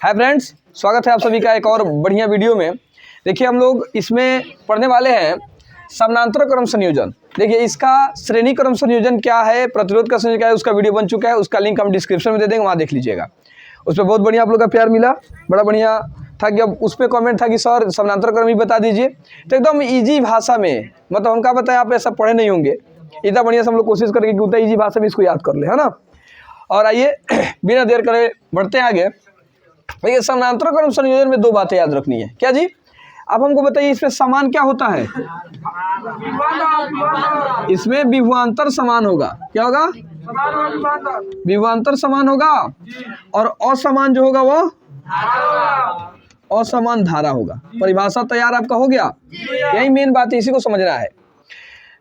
Hi friends, स्वागत है आप सभी का एक और बढ़िया वीडियो में। देखिए हम लोग इसमें पढ़ने वाले हैं समानांतर क्रम संयोजन। देखिए इसका श्रेणी क्रम संयोजन क्या है, प्रतिरोध का संयोजन क्या है, उसका वीडियो बन चुका है। उसका लिंक हम डिस्क्रिप्शन में दे देंगे, वहाँ देख लीजिएगा। उस पर बहुत बढ़िया आप लोग का प्यार मिला, बड़ा बढ़िया था कि अब उस पर कॉमेंट था कि सर समानांतर क्रम ही बता दीजिए। तो एकदम ईजी भाषा में, मतलब हमका बताया आप ऐसा पढ़े नहीं होंगे, इतना बढ़िया से हम लोग कोशिश करेंगे कि उतना ईजी भाषा में इसको याद कर ले, है ना। और आइए बिना देर करे बढ़ते हैं आगे। देखिए समानांतर क्रम संयोजन में दो बातें याद रखनी है। क्या जी? आप हमको बताइए इसमें समान क्या होता है? इसमें विभवांतर समान होगा। क्या होगा? विभवांतर समान होगा और असमान जो होगा वो असमान धारा होगा। परिभाषा तैयार आपका हो गया? यही मेन बात है, इसी को समझना है।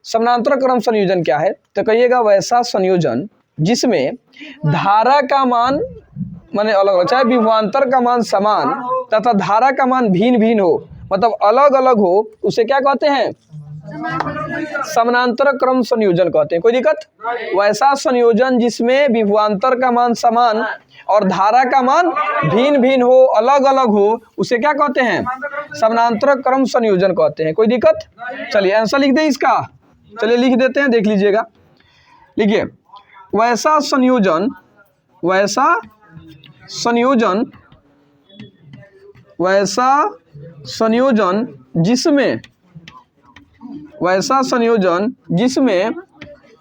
समानांतर क्रम संयोजन क्या है? तो कहिएगा वैसा संयोजन जिसमें धारा का मान माने अलग अलग, चाहे विभवांतर का मान समान तथा धारा का मान भिन्न भिन्न हो, मतलब अलग अलग हो, उसे क्या कहते हैं? समानांतर क्रम संयोजन कहते हैं। कोई दिक्कत? वैसा संयोजन जिसमें विभवांतर का मान समान और धारा का मान भिन्न भिन्न हो, अलग अलग हो, उसे क्या कहते हैं? समानांतर क्रम संयोजन कहते हैं। कोई दिक्कत? चलिए आंसर लिख दें इसका। चलिए लिख देते हैं, देख लीजिएगा। लिखिए वैसा संयोजन, वैसा संयोजन, वैसा संयोजन जिसमें, वैसा संयोजन जिसमें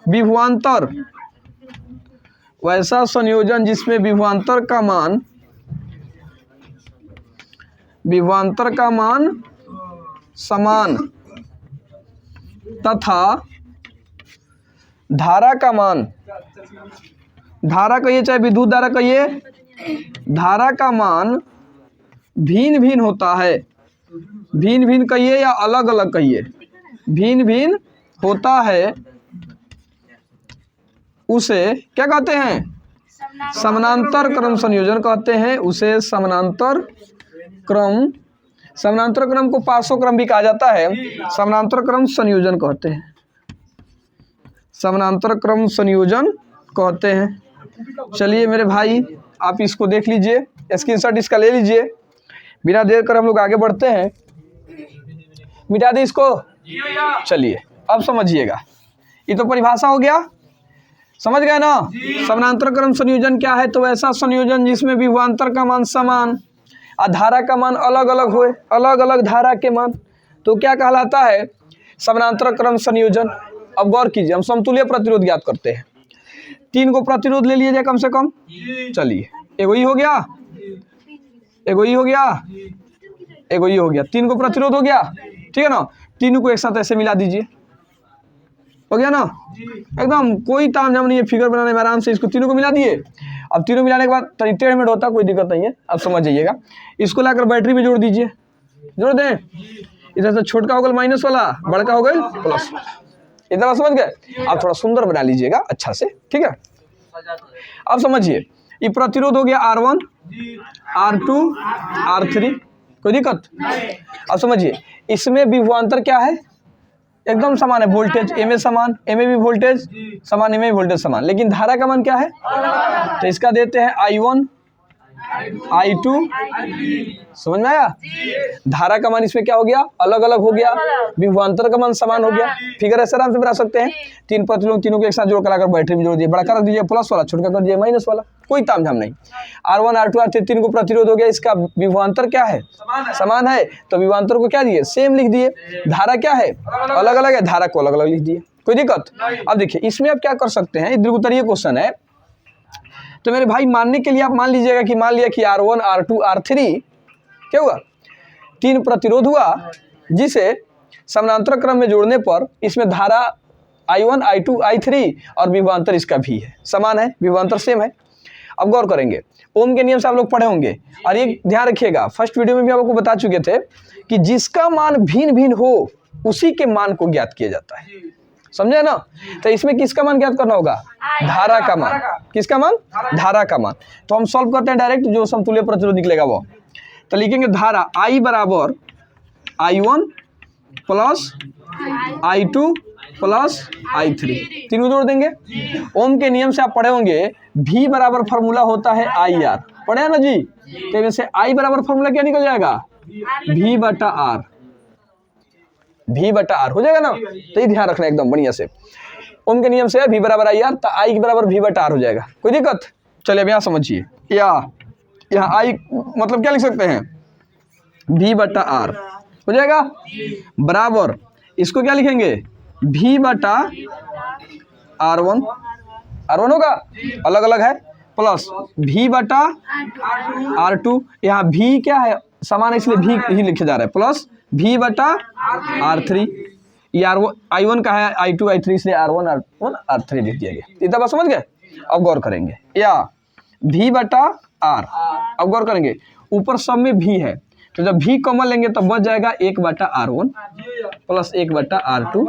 विभवांतर, वैसा संयोजन जिसमें विभवांतर का मान, विभवांतर का मान समान तथा धारा का मान, धारा कहिए चाहे विद्युत धारा कहिए, धारा का मान भिन्न भिन्न होता है। भिन्न भिन्न कहिए या अलग अलग कहिए, भिन्न भिन्न होता है, उसे क्या कहते हैं? समानांतर क्रम संयोजन कहते हैं। उसे समानांतर क्रम, समानांतर क्रम को पार्श्व क्रम भी कहा जाता है। समानांतर क्रम संयोजन कहते हैं, समानांतर क्रम संयोजन कहते हैं। चलिए मेरे भाई आप इसको देख लीजिए, स्क्रीनशॉट इसका ले लीजिए। बिना देर कर हम लोग आगे बढ़ते हैं। मिटा दे इसको। चलिए अब समझिएगा, ये तो परिभाषा हो गया, समझ गए ना। समानांतर क्रम संयोजन क्या है? तो ऐसा संयोजन जिसमें विभवांतर का मान समान और धारा का मान अलग अलग होए, अलग अलग धारा के मान, तो क्या कहलाता है? समानांतर क्रम संयोजन। अब गौर कीजिए, हम समतुल्य प्रतिरोध ज्ञात करते हैं। 3 को प्रतिरोध ले लीजिए कम से कम। चलिए एगो ही हो गया, एगो ही हो गया, एगो ही हो गया, 3 को प्रतिरोध हो गया, ठीक है ना। तीनों को एक साथ ऐसे मिला दीजिए, हो गया ना। एकदम कोई तामझाम नहीं है फिगर बनाने में, आराम से इसको तीनों को मिला दिए। अब तीनों मिलाने के बाद टेढ़ मेढ़ होता, कोई दिक्कत नहीं है, अब समझ जाइएगा। इसको लाकर बैटरी में जोड़ दीजिए, जोड़ दें। इधर से छोटका हो गया माइनस वाला, बड़का हो गया प्लस वाला। इतना समझ गए? आप थोड़ा सुंदर बना लीजिएगा अच्छा से, ठीक है। अब समझिए, ये प्रतिरोध हो गया R1, R2, R3, कोई दिक्कत? अब समझिए इसमें विभवांतर क्या है? एकदम समान है, वोल्टेज ए में समान, ए में भी वोल्टेज समान, ए में भी वोल्टेज समान, लेकिन धारा का मान क्या है? तो इसका देते हैं I1, I2, समझ में आया? धारा का मान इसमें क्या हो गया? अलग अलग हो गया। विभवांतर का मान समान हो गया। फिगर ऐसे आराम से बना सकते हैं। 3 प्रतिरोध, तीनों के एक साथ जोड़ कर लाकर बैटरी में जोड़ दिए, बड़ा कर दीजिए प्लस वाला, छोटा कर दीजिए माइनस वाला, कोई तामझाम नहीं। R1, R2, R3 3 को प्रतिरोध हो गया, इसका विभवांतर क्या है? समान है, तो विभवांतर को क्या दिए? सेम लिख दिए। धारा क्या है? अलग अलग है, धारा को अलग अलग लिख दिए, कोई दिक्कत? अब देखिए इसमें आप क्या कर सकते हैं, द्विगुतरीय क्वेश्चन है, तो मेरे भाई मानने के लिए आप मान लीजिएगा कि मान लिया कि R1, R2, R3 क्या हुआ? 3 प्रतिरोध हुआ, जिसे समानांतर क्रम में जोड़ने पर इसमें धारा I1, I2, I3 और विभवांतर इसका भी है, समान है, विभवांतर सेम है। अब गौर करेंगे, ओम के नियम से आप लोग पढ़े होंगे, और ये ध्यान रखिएगा, फर्स्ट वीडियो में भी आपको बता चुके थे कि जिसका मान भिन्न भिन्न हो उसी के मान को ज्ञात किया जाता है, समझे ना। तो इसमें किसका मान ज्ञात करना होगा? धारा का मान। किसका मान? धारा का मान। तो हम सॉल्व करते हैं डायरेक्ट, जो समतुल्य प्रतिरोध निकलेगा वो। तो लिखेंगे धारा I बराबर I1 plus I2 plus I3, तीनों जोड़ देंगे। ओम के नियम से आप पढ़े होंगे, V बराबर फॉर्मूला होता है IR, पढ़े हैं ना जी। तो वैसे आई बराबर फॉर्मूला क्या निकल जाएगा, V बटा आर, V बटा आर हो जाएगा ना। तो ये ध्यान रखना एकदम बढ़िया से, ओम के नियम से V बराबर आई आर, तो आई के बराबर V बटा आर हो जाएगा। कोई दिक्कत? चलिए अब यहाँ समझिए, यहाँ आई मतलब क्या लिख सकते हैं, V बटा आर हो जाएगा, बराबर इसको क्या लिखेंगे, V बटा R1, R1 होगा, अलग अलग है, प्लस V बटा R2, यहाँ V क्या है समान है इसलिए V ही लिखे जा रहा है, प्लस V बटा R3, ये I1 का है, I2 I3 इसलिए R1 R3 लिख दिया गया। इतना बात समझ गए? अब गौर करेंगे, या V बटा R, अब गौर करेंगे ऊपर सब में V है, तो जब V कॉमन लेंगे तो बच जाएगा 1 बटा R1 प्लस 1 बटा R2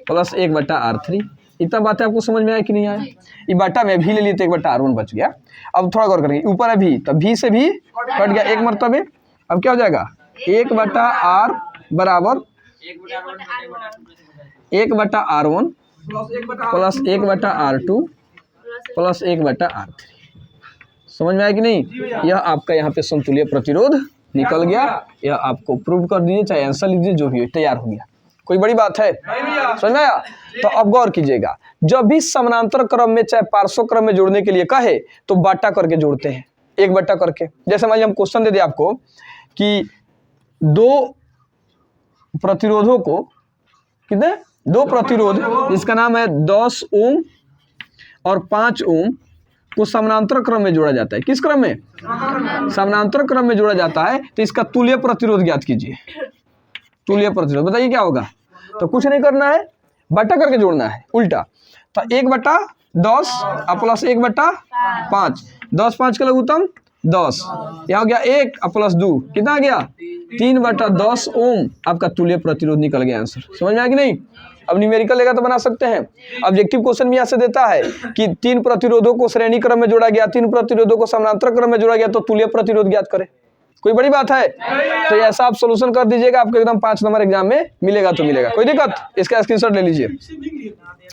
प्लस 1 बटा R3। इतना बात है आपको समझ में आया कि नहीं आया? ये बटा में V ले लिए तो 1 बटा R1 बच गया। अब थोड़ा गौर करेंगे, ऊपर है V, तो V से भी कट गया एक मरतबे, अब क्या हो जाएगा 1 बटा R बराबर 1 बटा R1 प्लस 1 बटा R2 प्लस 1 बटा R3। समझ में आया कि नहीं? यह आपका यहाँ पे समतुल्य प्रतिरोध निकल गया। यह आपको प्रूव कर दीजिए, चाहे आंसर लीजिए, जो भी हो तैयार हो गया। कोई बड़ी बात है? समझ में आया? तो अब गौर कीजिएगा, जब भी समानांतर क्रम में चाहे पार्श्व क्रम में जोड़ने के लिए कहे तो बाटा करके जोड़ते हैं, एक बटा करके। जैसे मान लीजिए हम क्वेश्चन दे दें आपको कि दो प्रतिरोधों को, कितने, दो प्रतिरोध जिसका नाम है 10 ओम और 5 ओम को समानांतर क्रम में जोड़ा जाता है। किस क्रम में? समानांतर क्रम में जोड़ा जाता है। तो इसका तुल्य प्रतिरोध ज्ञात कीजिए। तुल्य प्रतिरोध बताइए क्या होगा? तो कुछ नहीं करना है, बटा करके जोड़ना है उल्टा। तो 1 बटा 10 प्लस 1 बटा 5, 10 5 का लघुत्तम 10, यहाँ हो गया 1 प्लस 2 कितना आ गया 3 बटा 10 ओम। आपका तुल्य प्रतिरोध निकल गया आंसर। समझ में आया कि नहीं? अब न्यूमेरिकल लेगा तो बना सकते हैं। ऑब्जेक्टिव क्वेश्चन भी यहाँ से देता है कि 3 प्रतिरोधों को श्रेणी क्रम में जोड़ा गया, 3 प्रतिरोधों को समानांतर क्रम में जोड़ा गया, तो तुल्य प्रतिरोध ज्ञात करें। कोई बड़ी बात है? तो ऐसा आप सोल्यूशन कर दीजिएगा, आपको एकदम 5 नंबर एग्जाम में मिलेगा तो मिलेगा। कोई दिक्कत? इसका स्क्रीनशॉट ले लीजिए।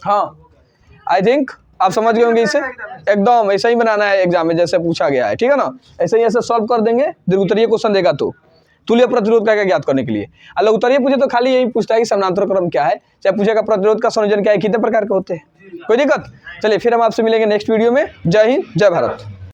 हाँ, आई थिंक आप समझ गए होंगे। इसे एकदम ऐसा ही बनाना है एग्जाम में जैसे पूछा गया है, ठीक है ना? ऐसे ही ऐसे सॉल्व कर देंगे। दीर्घोत्तरीय क्वेश्चन देगा तो तुल्य प्रतिरोध का क्या ज्ञात करने के लिए। अलग उत्तरीय पूछे तो खाली यही पूछता है कि समानांतर क्रम क्या है, चाहे पूछेगा प्रतिरोध का संयोजन क्या है, कितने प्रकार के होते हैं। कोई दिक्कत? चलिए फिर हम आपसे मिलेंगे नेक्स्ट वीडियो में। जय हिंद, जय भारत।